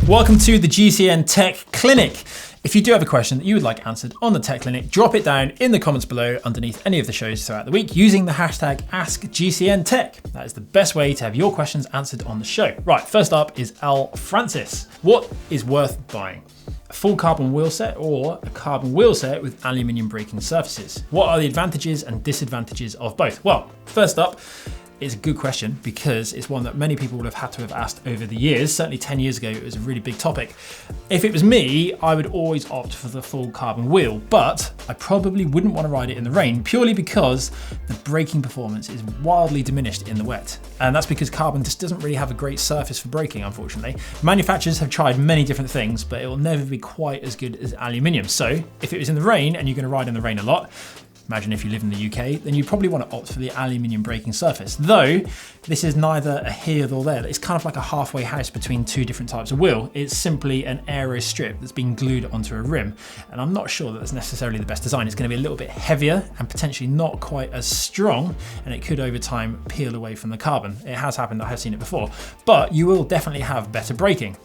Welcome to the GCN Tech Clinic. If you do have a question that you would like answered on the Tech Clinic, drop it down in the comments below underneath any of the shows throughout the week using the hashtag AskGCNTech. That is the best way to have your questions answered on the show. Right, first up is Al Francis. What is worth buying? A full carbon wheel set or a carbon wheel set with aluminium braking surfaces? What are the advantages and disadvantages of both? Well, first up, it's a good question because it's one that many people would have had to have asked over the years. Certainly 10 years ago, it was a really big topic. If it was me, I would always opt for the full carbon wheel, but I probably wouldn't want to ride it in the rain purely because the braking performance is wildly diminished in the wet. And that's because carbon just doesn't really have a great surface for braking, unfortunately. Manufacturers have tried many different things, but it will never be quite as good as aluminium. So if it was in the rain and you're going to ride in the rain a lot, imagine if you live in the UK, then you probably want to opt for the aluminium braking surface. Though, this is neither a here nor there. It's kind of like a halfway house between two different types of wheel. It's simply an aero strip that's been glued onto a rim. And I'm not sure that that's necessarily the best design. It's going to be a little bit heavier and potentially not quite as strong, and it could over time peel away from the carbon. It has happened, I have seen it before, but you will definitely have better braking.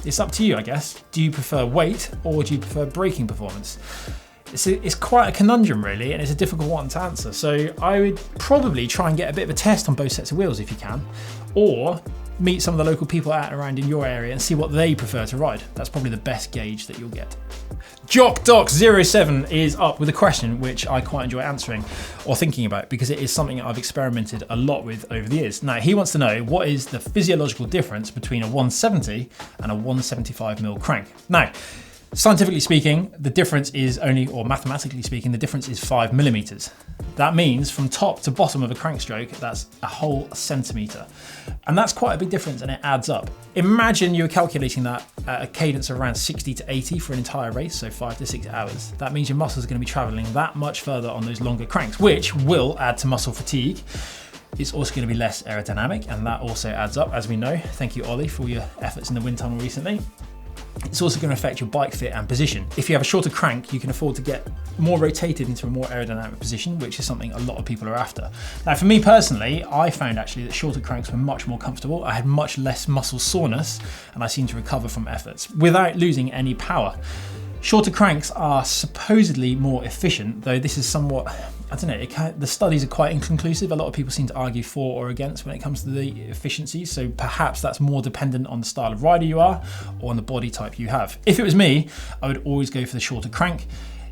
It's up to you, I guess. Do you prefer weight or do you prefer braking performance? It's quite a conundrum really, and it's a difficult one to answer. So I would probably try and get a bit of a test on both sets of wheels if you can, or meet some of the local people out and around in your area and see what they prefer to ride. That's probably the best gauge that you'll get. JockDoc07 is up with a question which I quite enjoy answering or thinking about because it is something I've experimented a lot with over the years. Now he wants to know what is the physiological difference between a 170 and a 175mm crank. Now, scientifically speaking, the difference is only, or mathematically speaking, the difference is 5mm. That means from top to bottom of a crank stroke, that's a whole centimetre. And that's quite a big difference and it adds up. Imagine you're calculating that at a cadence of around 60 to 80 for an entire race, so 5 to 6 hours. That means your muscles are going to be travelling that much further on those longer cranks, which will add to muscle fatigue. It's also going to be less aerodynamic, and that also adds up, as we know. Thank you, Ollie, for your efforts in the wind tunnel recently. It's also going to affect your bike fit and position. If you have a shorter crank, you can afford to get more rotated into a more aerodynamic position, which is something a lot of people are after. Now, for me personally, I found actually that shorter cranks were much more comfortable. I had much less muscle soreness, and I seemed to recover from efforts without losing any power. Shorter cranks are supposedly more efficient, though this is somewhat, I don't know, the studies are quite inconclusive. A lot of people seem to argue for or against when it comes to the efficiency, so perhaps that's more dependent on the style of rider you are or on the body type you have. If it was me, I would always go for the shorter crank.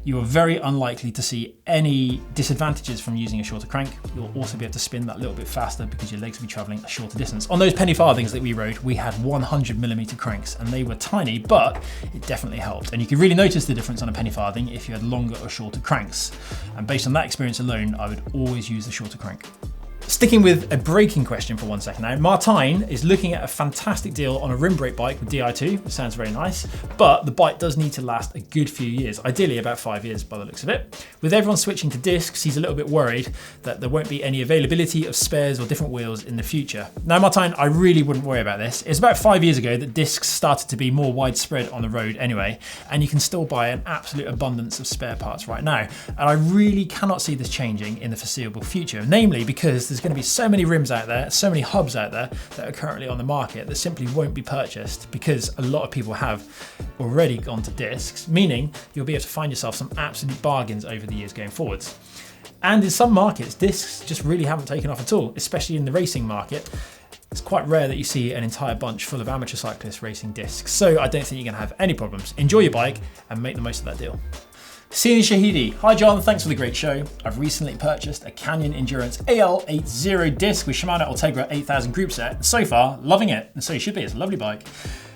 You are very unlikely to see any disadvantages from using a shorter crank. You'll also be able to spin that little bit faster because your legs will be traveling a shorter distance. On those penny farthings that we rode, we had 100mm cranks and they were tiny, but it definitely helped. And you could really notice the difference on a penny farthing if you had longer or shorter cranks. And based on that experience alone, I would always use the shorter crank. Sticking with a braking question for 1 second now, Martine is looking at a fantastic deal on a rim brake bike with Di2, which sounds very nice, but the bike does need to last a good few years, ideally about 5 years by the looks of it. With everyone switching to discs, he's a little bit worried that there won't be any availability of spares or different wheels in the future. Now Martine, I really wouldn't worry about this. It's about 5 years ago that discs started to be more widespread on the road anyway, and you can still buy an absolute abundance of spare parts right now. And I really cannot see this changing in the foreseeable future, namely because there's going to be so many rims out there, so many hubs out there that are currently on the market that simply won't be purchased because a lot of people have already gone to discs, meaning you'll be able to find yourself some absolute bargains over the years going forwards. And in some markets, discs just really haven't taken off at all, especially in the racing market. It's quite rare that you see an entire bunch full of amateur cyclists racing discs, so I don't think you're going to have any problems. Enjoy your bike and make the most of that deal. Sini Shahidi. Hi John, thanks for the great show. I've recently purchased a Canyon Endurance AL80 disc with Shimano Ultegra 8000 group set. So far, loving it, and so you should be, it's a lovely bike.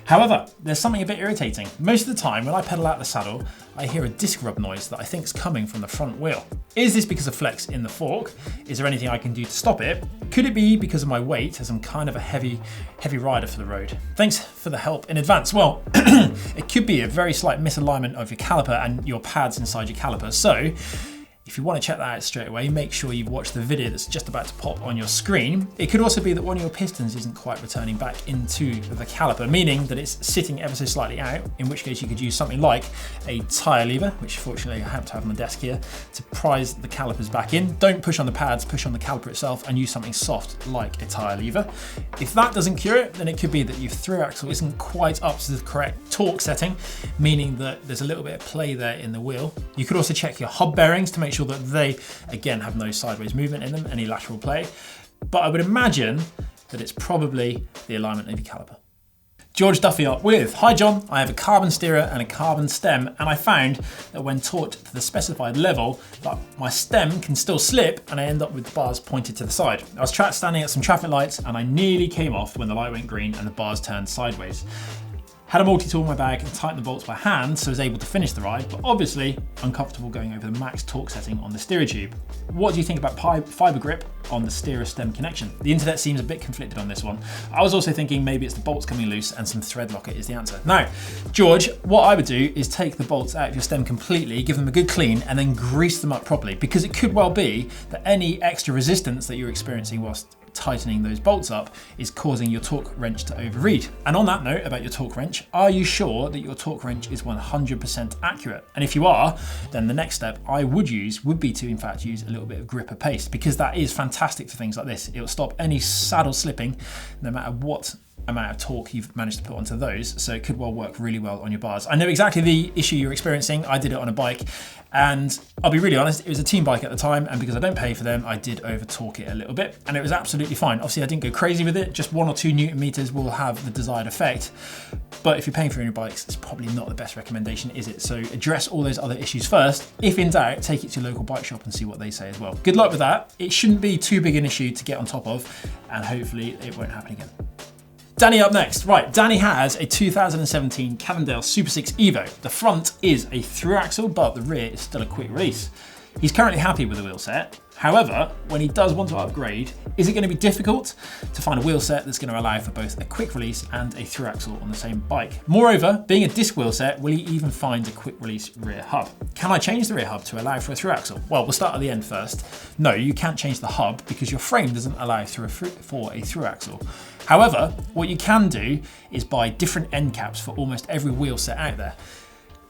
However, there's something a bit irritating. Most of the time when I pedal out the saddle, I hear a disc rub noise that I think is coming from the front wheel. Is this because of flex in the fork? Is there anything I can do to stop it? Could it be because of my weight, as I'm kind of a heavy rider for the road? Thanks for the help in advance. Well, it could be a very slight misalignment of your caliper and your pads inside your caliper. So If you want to check that out straight away, make sure you've watched the video that's just about to pop on your screen. It could also be that one of your pistons isn't quite returning back into the caliper, meaning that it's sitting ever so slightly out, in which case you could use something like a tyre lever, which fortunately I happen to have on the desk here, to prise the calipers back in. Don't push on the pads, push on the caliper itself, and use something soft like a tyre lever. If that doesn't cure it, then it could be that your thru axle isn't quite up to the correct torque setting, meaning that there's a little bit of play there in the wheel. You could also check your hub bearings to make sure that they, again, have no sideways movement in them, any lateral play. But I would imagine that it's probably the alignment of your caliper. George Duffy up with, "Hi John, I have a carbon steerer and a carbon stem, and I found that when torqued to the specified level, that my stem can still slip and I end up with the bars pointed to the side. I was standing at some traffic lights and I nearly came off when the light went green and the bars turned sideways. Had a multi-tool in my bag and tightened the bolts by hand, so I was able to finish the ride, but obviously uncomfortable going over the max torque setting on the steerer tube. What do you think about fiber grip on the steerer stem connection?" The internet seems a bit conflicted on this one. I was also thinking maybe it's the bolts coming loose and some thread locker is the answer. Now, George, what I would do is take the bolts out of your stem completely, give them a good clean, and then grease them up properly, because it could well be that any extra resistance that you're experiencing whilst tightening those bolts up is causing your torque wrench to overread. And on that note about your torque wrench, are you sure that your torque wrench is 100% accurate? And if you are, then the next step I would be to in fact use a little bit of gripper paste, because that is fantastic for things like this. It will stop any saddle slipping no matter what amount of torque you've managed to put onto those, so it could well work really well on your bars. I know exactly the issue you're experiencing. I did it on a bike, and I'll be really honest, it was a team bike at the time, and because I don't pay for them, I did over torque it a little bit, and it was absolutely fine. Obviously I didn't go crazy with it, just 1 or 2 Newton meters will have the desired effect, but if you're paying for your bikes, it's probably not the best recommendation, is it? So address all those other issues first. If in doubt, take it to your local bike shop and see what they say as well. Good luck with that. It shouldn't be too big an issue to get on top of, and hopefully it won't happen again. Danny up next. Right, Danny has a 2017 Cannondale Super 6 Evo. The front is a thru axle, but the rear is still a quick release. He's currently happy with the wheel set. However, when he does want to upgrade, is it going to be difficult to find a wheel set that's going to allow for both a quick release and a thru axle on the same bike? Moreover, being a disc wheel set, will he even find a quick release rear hub? Can I change the rear hub to allow for a thru axle? Well, we'll start at the end first. No, you can't change the hub because your frame doesn't allow for a thru axle. However, what you can do is buy different end caps for almost every wheel set out there.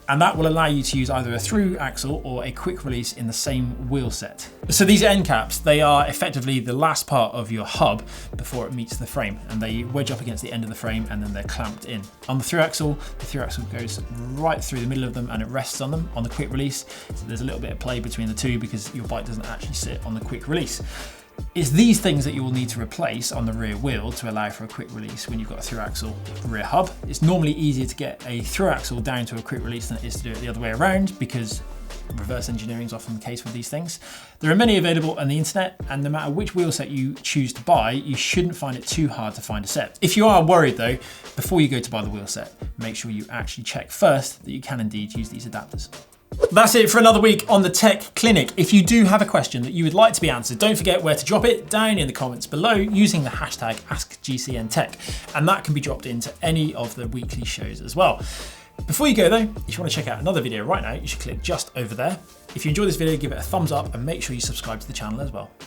And that will allow you to use either a thru axle or a quick release in the same wheel set. So these end caps, they are effectively the last part of your hub before it meets the frame, and they wedge up against the end of the frame and then they're clamped in. On the thru axle goes right through the middle of them and it rests on them. On the quick release, so there's a little bit of play between the two because your bike doesn't actually sit on the quick release. It's these things that you will need to replace on the rear wheel to allow for a quick release when you've got a thru axle rear hub. It's normally easier to get a thru axle down to a quick release than it is to do it the other way around, because reverse engineering is often the case with these things. There are many available on the internet, and no matter which wheel set you choose to buy, you shouldn't find it too hard to find a set. If you are worried though, before you go to buy the wheel set, make sure you actually check first that you can indeed use these adapters. That's it for another week on the Tech Clinic. If you do have a question that you would like to be answered, don't forget where to drop it down in the comments below using the hashtag AskGCNTech, and that can be dropped into any of the weekly shows as well. Before you go though, if you want to check out another video right now, you should click just over there. If you enjoyed this video, give it a thumbs up and make sure you subscribe to the channel as well.